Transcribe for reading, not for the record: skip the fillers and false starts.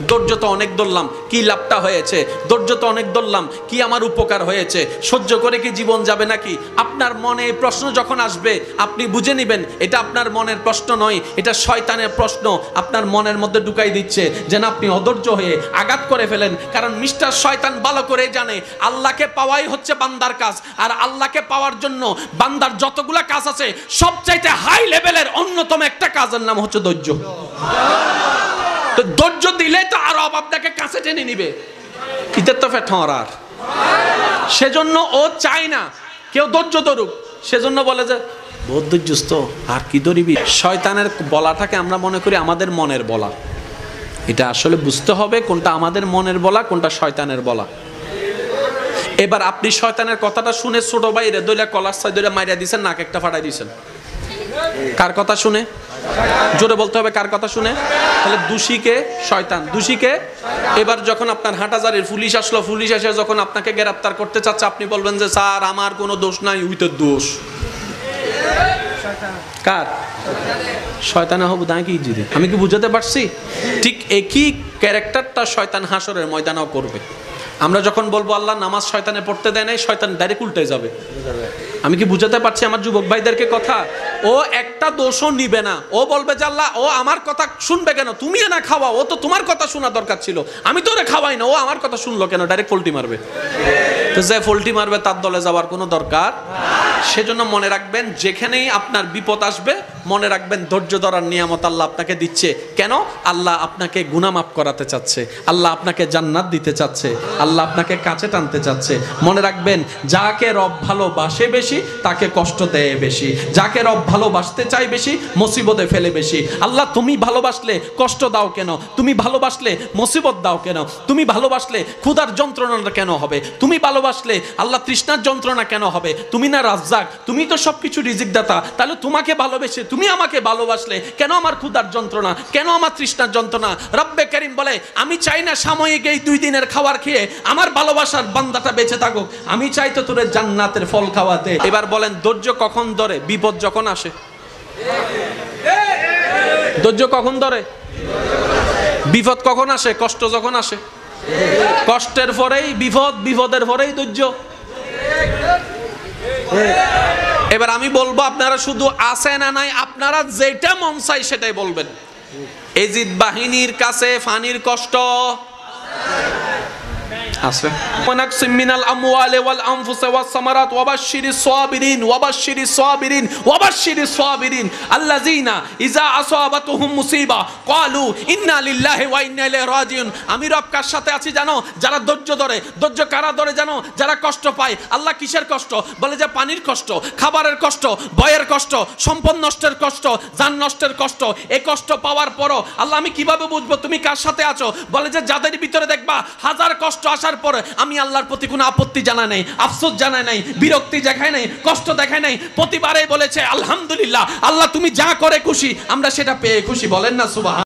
ধৈর্য তো অনেক ধরলাম, কি লাভটা হয়েছে? ধৈর্য তো অনেক ধরলাম, কি আমার উপকার হয়েছে? সহ্য করে কি জীবন যাবে নাকি? আপনার মনে প্রশ্ন যখন আসবে আপনি বুঝে নেবেন এটা আপনার মনের প্রশ্ন নয়, এটা শয়তানের প্রশ্ন আপনার মনের মধ্যে ঢুকাই দিচ্ছে, যেন আপনি অধৈর্য হয়ে আঘাত করে ফেলেন। কারণ মিস্টার শয়তান ভালো করে জানে আল্লাহকে পাওয়াই হচ্ছে বান্দার কাজ, আর আল্লাহকে পাওয়ার জন্য বান্দার যতগুলা কাজ আছে সবচাইতে হাই লেভেলের অন্যতম একটা কাজের নাম হচ্ছে ধৈর্য। তো ধৈর্য দিলে তো আরো আপনাকে কাছে টেনে নিবে, ইতে তো ফেটরার। সেজন্য ও চায় না কেউ ধৈর্য ধরুক, সেজন্য বলে যে বহুত ধৈর্যস্ত আর কি ধরিবি। শয়তানের বলাটাকে আমরা মনে করি আমাদের মনের বলা, এটা আসলে বুঝতে হবে কোনটা আমাদের মনের বলা কোনটা শয়তানের বলা। এবার আপনি শয়তানের কথাটা শুনে ছোট ভাইরে দইলা কলার সাই দইলা মাইরা দিয়েছেন, নাক একটা ফাটাই দিয়েছেন। কার কথা শুনে? জোরে বলতে হবে, কার কথা শুনে? তাহলে দোষীকে শয়তান, দোষীকে। এবার যখন আপনার হাটাজারির পুলিশ আসলো, পুলিশ এসে যখন আপনাকে গ্রেফতার করতে চাচ্ছে, আপনি বলবেন যে স্যার আমার কোনো দোষ নাই, উইতে দোষ কার? শয়তান হবু দাঁড়িয়ে কি জিরে। আমি কি বুঝাতে পারছি? ঠিক একই ক্যারেক্টারটা শয়তান হাসরের ময়দানেও করবে। আমরা যখন বলবো আল্লাহ নামাজ শয়তানে পড়তে দেয় নাই, শয়তান ডাইরেক্ট উল্টে যাবে। আমি কি বুঝাতে পারছি আমার যুবক ভাইদেরকে কথা? ও একটা দোষও নিবে না, ও বলবে যে আল্লাহ ও আমার কথা শুনবে কেন? তুমি না খাওয়া, ও তো তোমার কথা শোনা দরকার ছিল, আমি তো ওরে খাওয়াই না, ও আমার কথা শুনলো কেন? ডাইরেক্ট পোল্টি মারবে। তো যে পোল্টি মারবে তার দলে যাওয়ার কোনো দরকার। সেজন্য মনে রাখবেন যেখানেই আপনার বিপদ আসবে মনে রাখবেন ধৈর্য ধরার নিয়ামত আল্লাহ আপনাকে দিচ্ছে। কেন? আল্লাহ আপনাকে গুনাহ মাফ করাতে চাচ্ছে, আল্লাহ আপনাকে জান্নাত দিতে চাচ্ছে, আল্লাহ আপনাকে কাছে টানতে চাচ্ছে। মনে রাখবেন যাকে রব ভালোবাসে বেশি তাকে কষ্ট দেয় বেশি, যাকে রব ভালোবাসতে চাই বেশি মুসিবতে ফেলে বেশি। আল্লাহ তুমি ভালোবাসলে কষ্ট দাও কেন? তুমি ভালোবাসলে মুসিবত দাও কেন? তুমি ভালোবাসলে ক্ষুধার যন্ত্রণা কেন হবে? তুমি ভালোবাসলে আল্লাহ তৃষ্ণার যন্ত্রণা কেন হবে? তুমি না রাজ্জাক, তুমি তো সবকিছু রিজিক দাতা, তাহলে তোমাকে ভালোবেসে তুমি আমাকে ভালোবাসলে কেন আমার ক্ষুধার যন্ত্রণা, কেন আমার তৃষ্ণার যন্ত্রণা? রব্বে কারীম বলে আমি চাই না সাময়িক এই 2 দিনের খাবার খেয়ে আমার ভালোবাসার বান্দাটা বেঁচে থাকুক, আমি চাই তো তোরে জান্নাতের ফল খাওয়াতে। এবার বলেন ধৈর্য কখন ধরে? বিপদ যখন আসে। ধৈর্য কখন ধরে? বিপদ কখন আসে? কষ্ট যখন আসে। কষ্টের পরেই বিপদ, বিপদের পরেই ধৈর্য। এবার আমি বলবো আপনারা শুধু আছে না নাই, আপনারা যেটা মন চাই সেটাই বলবেন। এজিদ বাহিনীর কাছে ফানির কষ্ট আছে। ওয়ানাকসিম মিনাল আমওয়ালি ওয়াল আনফুসি ওয়াস সামারাত ওয়াবাশশিরিস সাবিরিন ওয়াবাশশিরিস সাবিরিন ওয়াবাশশিরিস সাবিরিন আল্লাযিনা ইযা আসাবাতুহুম মুসিবা ক্বালু ইন্না লিল্লাহি ওয়া ইন্না ইলাইহি রাজিউন। আমি রব কার সাথে আছি জানো? যারা ধৈর্য ধরে। ধৈর্য কারা ধরে জানো? যারা কষ্ট পায়। আল্লাহ কিসের কষ্ট? বলে যে পানির কষ্ট, খাবারের কষ্ট, ভয়ের কষ্ট, সম্পদ নষ্টের কষ্ট, জান নষ্টের কষ্ট। এই কষ্ট পাওয়ার পরও আল্লাহ আমি কিভাবে বুঝবো তুমি কার সাথে আছো? বলে যে যাদের ভিতরে দেখবা হাজার কষ্ট আসার পরে আমি আল্লাহর প্রতি কোনো আপত্তি জানাই নাই, আফসোস জানাই নাই, বিরক্তি দেখাই নাই, কষ্ট দেখাই নাই, প্রতিবারে বলেছে আলহামদুলিল্লাহ আল্লাহ তুমি যা করে খুশি, আমরা সেটা পেয়ে খুশি। বলেন না সুবহান।